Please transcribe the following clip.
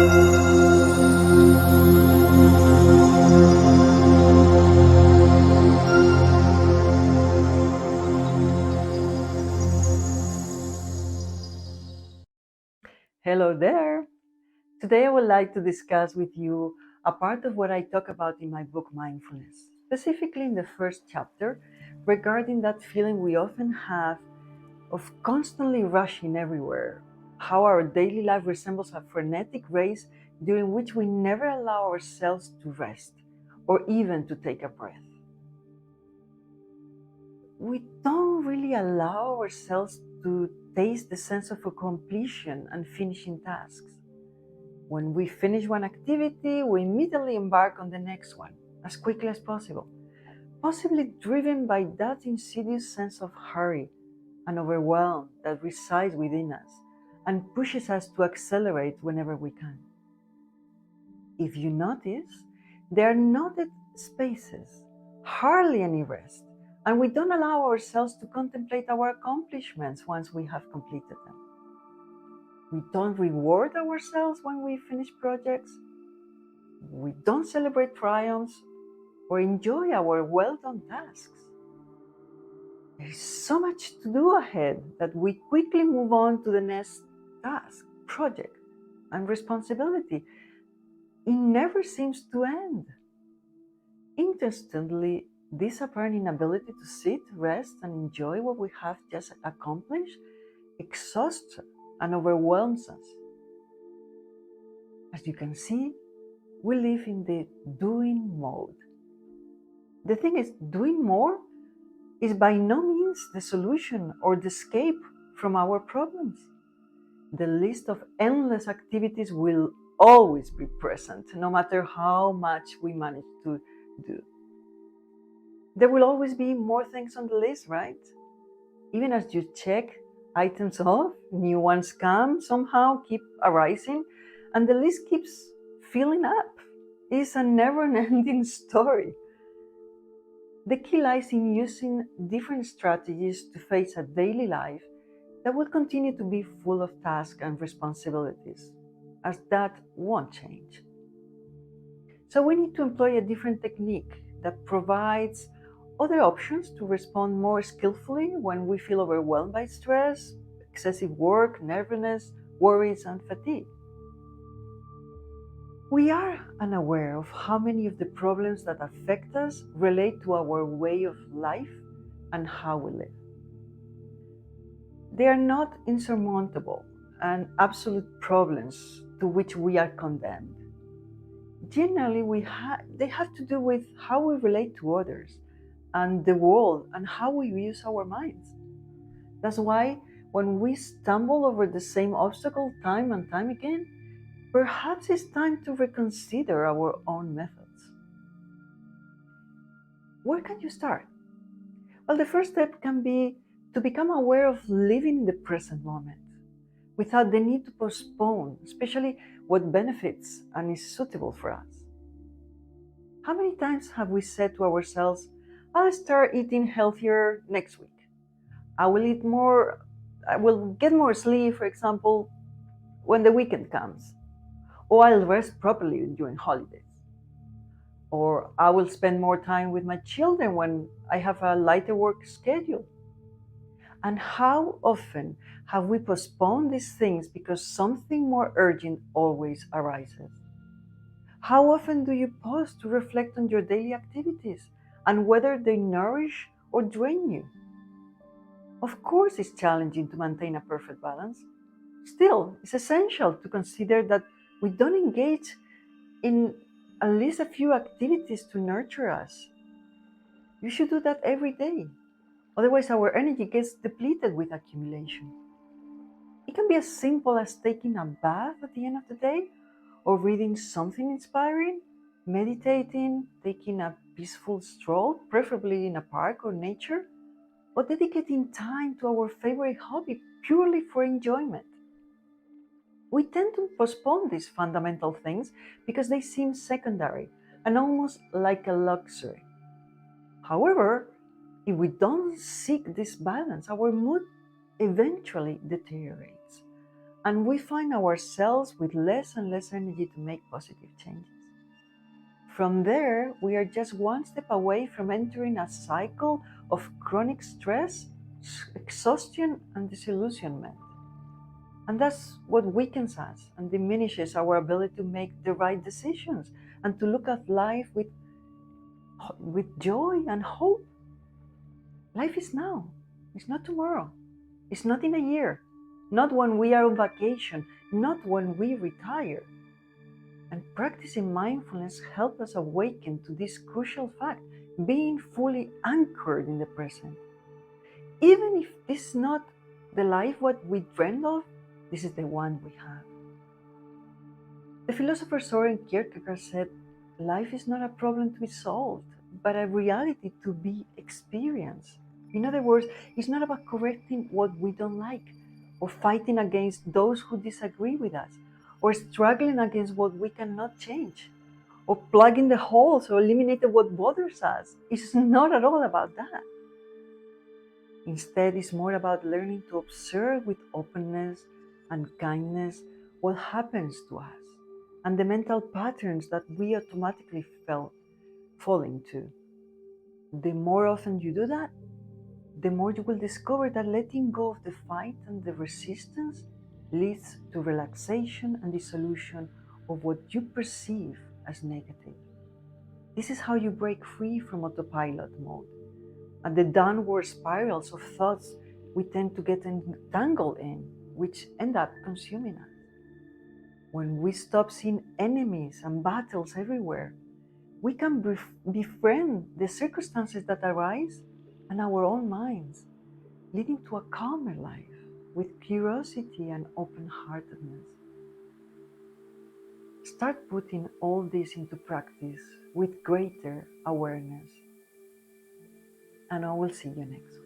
Hello there! Today I would like to discuss with you a part of what I talk about in my book Mindfulness, specifically in the first chapter regarding that feeling we often have of constantly rushing everywhere, how our daily life resembles a frenetic race during which we never allow ourselves to rest or even to take a breath. We don't really allow ourselves to taste the sense of completion and finishing tasks. When we finish one activity, we immediately embark on the next one as quickly as possible, possibly driven by that insidious sense of hurry and overwhelm that resides within us and pushes us to accelerate whenever we can. If you notice, there are noted spaces, hardly any rest, and we don't allow ourselves to contemplate our accomplishments once we have completed them. We don't reward ourselves when we finish projects. We don't celebrate triumphs or enjoy our well-done tasks. There is so much to do ahead that we quickly move on to the next task, project, and responsibility. It never seems to end. Interestingly, this apparent inability to sit, rest, and enjoy what we have just accomplished exhausts and overwhelms us. As you can see, we live in the doing mode. The thing is, doing more is by no means the solution or the escape from our problems. The list of endless activities will always be present, no matter how much we manage to do. There will always be more things on the list, right? Even as you check items off, new ones come, somehow keep arising, and the list keeps filling up. It's a never-ending story. The key lies in using different strategies to face a daily life that will continue to be full of tasks and responsibilities, as that won't change. So we need to employ a different technique that provides other options to respond more skillfully when we feel overwhelmed by stress, excessive work, nervousness, worries, and fatigue. We are unaware of how many of the problems that affect us relate to our way of life and how we live. They are not insurmountable and absolute problems to which we are condemned. Generally, they have to do with how we relate to others and the world and how we use our minds. That's why when we stumble over the same obstacle time and time again, perhaps it's time to reconsider our own methods. Where can you start? Well, the first step can be to become aware of living in the present moment without the need to postpone, especially what benefits and is suitable for us. How many times have we said to ourselves, I'll start eating healthier next week. I will get more sleep, for example, when the weekend comes. Or I'll rest properly during holidays. Or I will spend more time with my children when I have a lighter work schedule. And how often have we postponed these things because something more urgent always arises? How often do you pause to reflect on your daily activities and whether they nourish or drain you? Of course, it's challenging to maintain a perfect balance. Still, it's essential to consider that we don't engage in at least a few activities to nurture us. You should do that every day. Otherwise, our energy gets depleted with accumulation. It can be as simple as taking a bath at the end of the day, or reading something inspiring, meditating, taking a peaceful stroll, preferably in a park or nature, or dedicating time to our favorite hobby purely for enjoyment. We tend to postpone these fundamental things because they seem secondary and almost like a luxury. However, if we don't seek this balance, our mood eventually deteriorates and we find ourselves with less and less energy to make positive changes. From there, we are just one step away from entering a cycle of chronic stress, exhaustion, and disillusionment. And that's what weakens us and diminishes our ability to make the right decisions and to look at life with joy and hope. Life is now, it's not tomorrow, it's not in a year, not when we are on vacation, not when we retire. And practicing mindfulness helps us awaken to this crucial fact, being fully anchored in the present. Even if this is not the life what we dreamed of, this is the one we have. The philosopher Soren Kierkegaard said, life is not a problem to be solved, but a reality to be experienced. In other words, it's not about correcting what we don't like, or fighting against those who disagree with us, or struggling against what we cannot change, or plugging the holes or eliminating what bothers us. It's not at all about that. Instead, it's more about learning to observe with openness and kindness what happens to us and the mental patterns that we automatically fall into. The more often you do that, the more you will discover that letting go of the fight and the resistance leads to relaxation and dissolution of what you perceive as negative. This is how you break free from autopilot mode and the downward spirals of thoughts we tend to get entangled in, which end up consuming us. When we stop seeing enemies and battles everywhere, we can befriend the circumstances that arise and our own minds, leading to a calmer life with curiosity and open-heartedness. Start putting all this into practice with greater awareness, and I will see you next week.